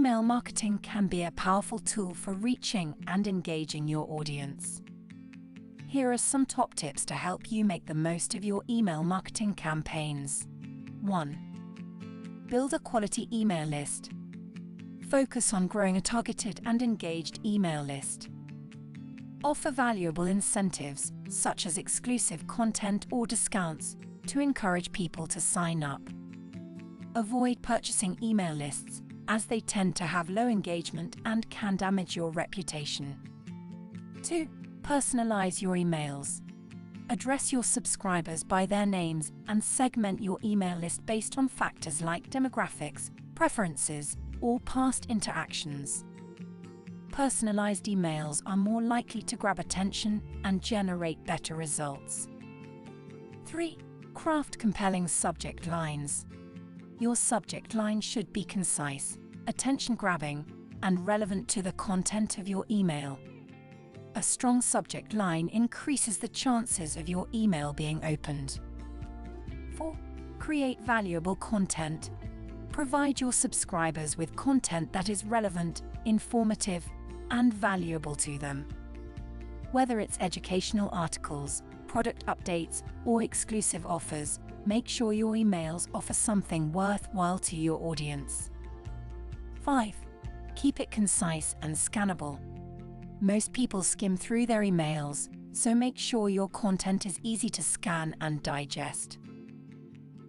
email marketing can be a powerful tool for reaching and engaging your audience. Here are some top tips to help you make the most of your email marketing campaigns. 1. Build a quality email list. Focus on growing a targeted and engaged email list. Offer valuable incentives, such as exclusive content or discounts, to encourage people to sign up. Avoid purchasing email lists, as they tend to have low engagement and can damage your reputation. 2. Personalize your emails. Address your subscribers by their names and segment your email list based on factors like demographics, preferences, or past interactions. Personalized emails are more likely to grab attention and generate better results. 3. Craft compelling subject lines. Your subject line should be concise, attention-grabbing, and relevant to the content of your email. A strong subject line increases the chances of your email being opened. 4. Create valuable content. Provide your subscribers with content that is relevant, informative, and valuable to them. Whether it's educational articles, product updates, or exclusive offers, make sure your emails offer something worthwhile to your audience. 5. Keep it concise and scannable. Most people skim through their emails, so make sure your content is easy to scan and digest.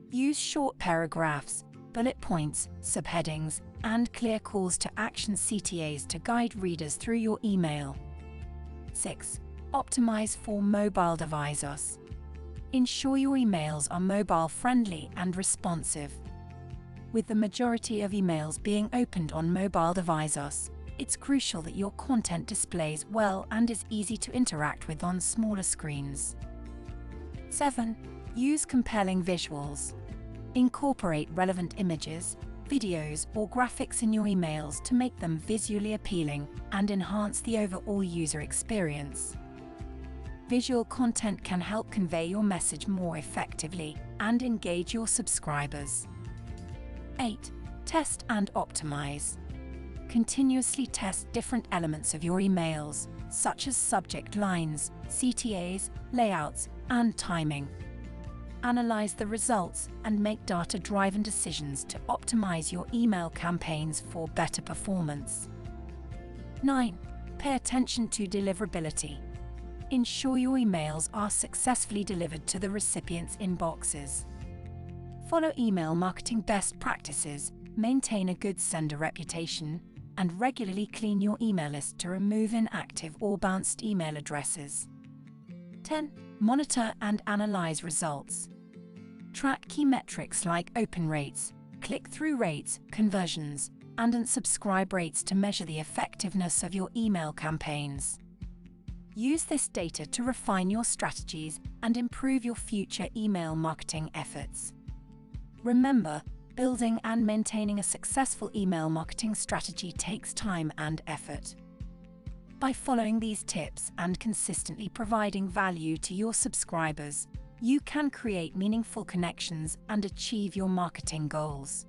Use short paragraphs, bullet points, subheadings, and clear calls to action CTAs to guide readers through your email. 6. Optimize for mobile devices. Ensure your emails are mobile-friendly and responsive. With the majority of emails being opened on mobile devices, it's crucial that your content displays well and is easy to interact with on smaller screens. 7. Use compelling visuals. Incorporate relevant images, videos, or graphics in your emails to make them visually appealing and enhance the overall user experience. Visual content can help convey your message more effectively and engage your subscribers. 8. Test and optimize. Continuously test different elements of your emails, such as subject lines, CTAs, layouts, and timing. Analyze the results and make data-driven decisions to optimize your email campaigns for better performance. 9. Pay attention to deliverability. Ensure your emails are successfully delivered to the recipient's inboxes. Follow email marketing best practices, maintain a good sender reputation, and regularly clean your email list to remove inactive or bounced email addresses. 10. Monitor and analyze results. Track key metrics like open rates, click-through rates, conversions, and unsubscribe rates to measure the effectiveness of your email campaigns. Use this data to refine your strategies and improve your future email marketing efforts. Remember, building and maintaining a successful email marketing strategy takes time and effort. By following these tips and consistently providing value to your subscribers, you can create meaningful connections and achieve your marketing goals.